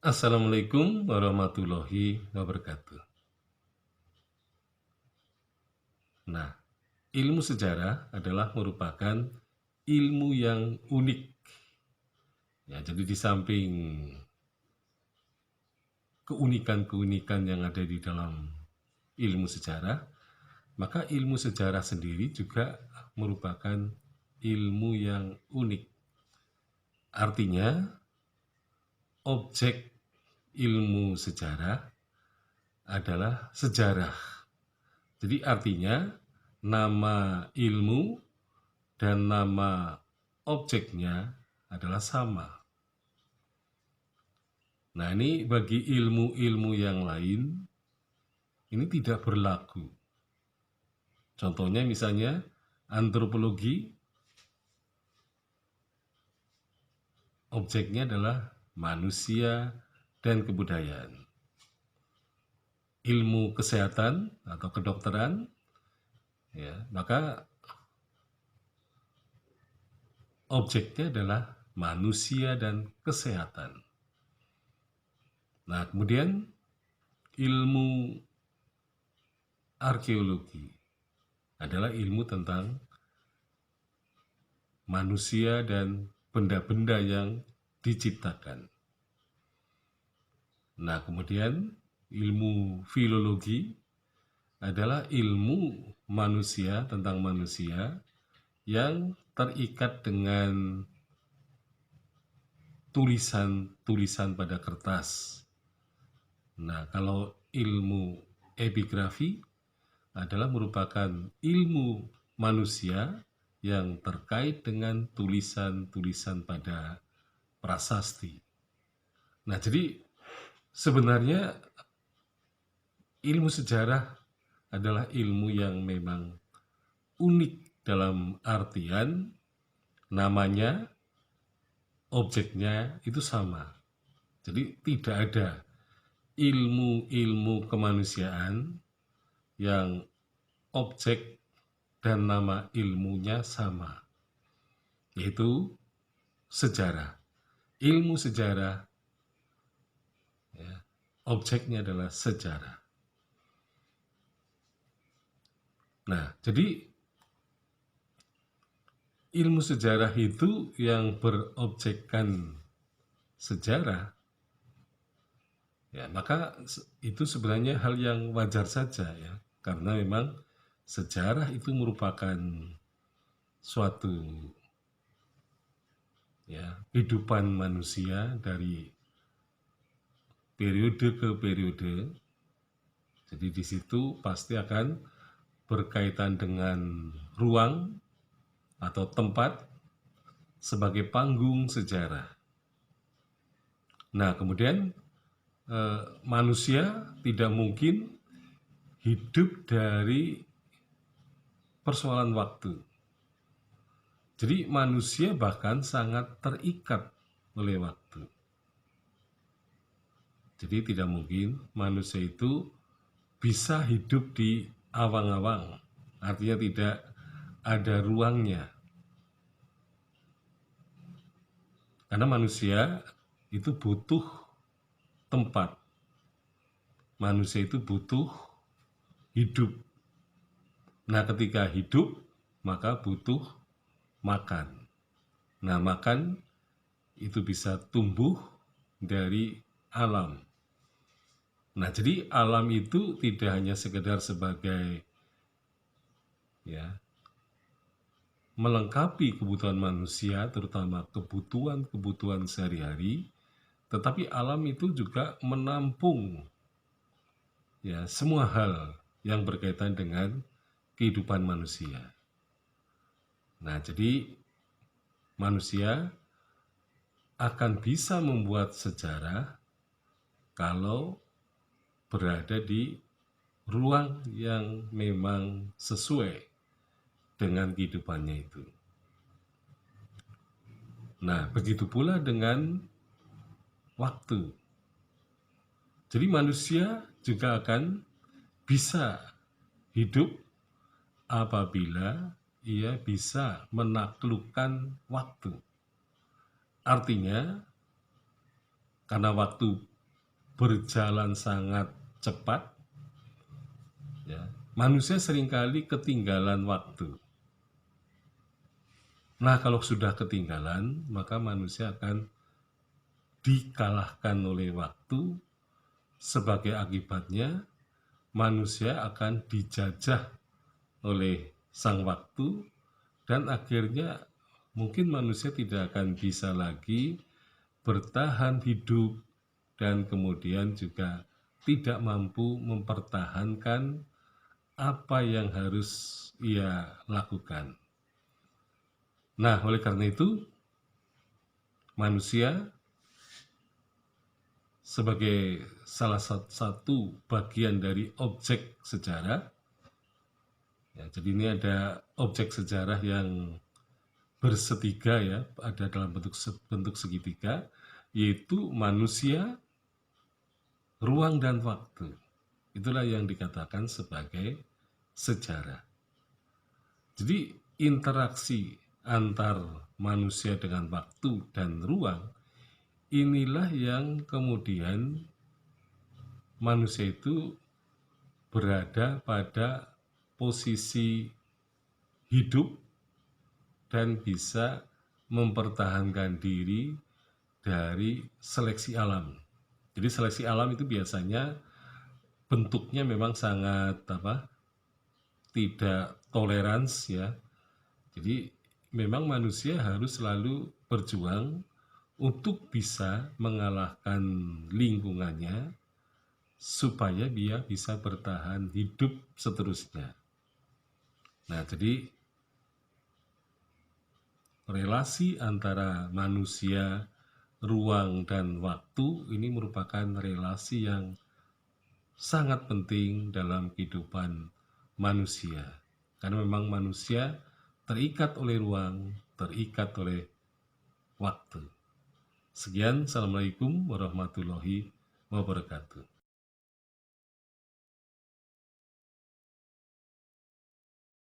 Assalamualaikum warahmatullahi wabarakatuh. Nah, ilmu sejarah adalah merupakan ilmu yang unik. Ya, jadi di samping keunikan-keunikan yang ada di dalam ilmu sejarah, maka ilmu sejarah sendiri juga merupakan ilmu yang unik. Artinya, objek ilmu sejarah adalah sejarah. Jadi artinya nama ilmu dan nama objeknya adalah sama. Nah, ini bagi ilmu-ilmu yang lain, ini tidak berlaku. Contohnya misalnya antropologi, objeknya adalah manusia dan kebudayaan. Ilmu kesehatan atau kedokteran, ya, maka objeknya adalah manusia dan kesehatan. Nah, kemudian ilmu arkeologi adalah ilmu tentang manusia dan benda-benda yang diciptakan. Nah, kemudian ilmu filologi adalah ilmu manusia tentang manusia yang terikat dengan tulisan-tulisan pada kertas. Nah, kalau ilmu epigrafi adalah merupakan ilmu manusia yang terkait dengan tulisan-tulisan pada prasasti. Nah, jadi sebenarnya ilmu sejarah adalah ilmu yang memang unik dalam artian namanya, objeknya itu sama. Jadi tidak ada ilmu-ilmu kemanusiaan yang objek dan nama ilmunya sama, yaitu sejarah. Ilmu sejarah, ya, objeknya adalah sejarah. Nah, jadi ilmu sejarah itu yang berobjekkan sejarah, ya, maka itu sebenarnya hal yang wajar saja, ya, karena memang sejarah itu merupakan suatu, ya, kehidupan manusia dari periode ke periode. Jadi di situ pasti akan berkaitan dengan ruang atau tempat sebagai panggung sejarah. Nah, kemudian manusia tidak mungkin hidup dari persoalan waktu. Jadi manusia bahkan sangat terikat oleh waktu. Jadi tidak mungkin manusia itu bisa hidup di awang-awang, artinya tidak ada ruangnya. Karena manusia itu butuh tempat, manusia itu butuh hidup. Nah, ketika hidup, maka butuh makan. Nah, makan itu bisa tumbuh dari alam. Nah, jadi alam itu tidak hanya sekedar sebagai, ya, melengkapi kebutuhan manusia, terutama kebutuhan-kebutuhan sehari-hari, tetapi alam itu juga menampung, ya, semua hal yang berkaitan dengan kehidupan manusia. Nah, jadi manusia akan bisa membuat sejarah kalau berada di ruang yang memang sesuai dengan kehidupannya itu. Nah, begitu pula dengan waktu. Jadi manusia juga akan bisa hidup apabila ia bisa menaklukkan waktu. Artinya, karena waktu berjalan sangat cepat, ya, manusia seringkali ketinggalan waktu. Nah, kalau sudah ketinggalan, maka manusia akan dikalahkan oleh waktu. Sebagai akibatnya, manusia akan dijajah oleh sang waktu, dan akhirnya mungkin manusia tidak akan bisa lagi bertahan hidup, dan kemudian juga tidak mampu mempertahankan apa yang harus ia lakukan. Nah, oleh karena itu, manusia sebagai salah satu bagian dari objek sejarah, ya, jadi ini ada objek sejarah yang bersetiga, ya, ada dalam bentuk segitiga, yaitu manusia, ruang, dan waktu. Itulah yang dikatakan sebagai sejarah. Jadi interaksi antar manusia dengan waktu dan ruang, inilah yang kemudian manusia itu berada pada posisi hidup dan bisa mempertahankan diri dari seleksi alam. Jadi seleksi alam itu biasanya bentuknya memang sangat tidak tolerans, ya. Jadi memang manusia harus selalu berjuang untuk bisa mengalahkan lingkungannya supaya dia bisa bertahan hidup seterusnya. Nah, jadi relasi antara manusia, ruang, dan waktu ini merupakan relasi yang sangat penting dalam kehidupan manusia. Karena memang manusia terikat oleh ruang, terikat oleh waktu. Sekian, Assalamualaikum warahmatullahi wabarakatuh.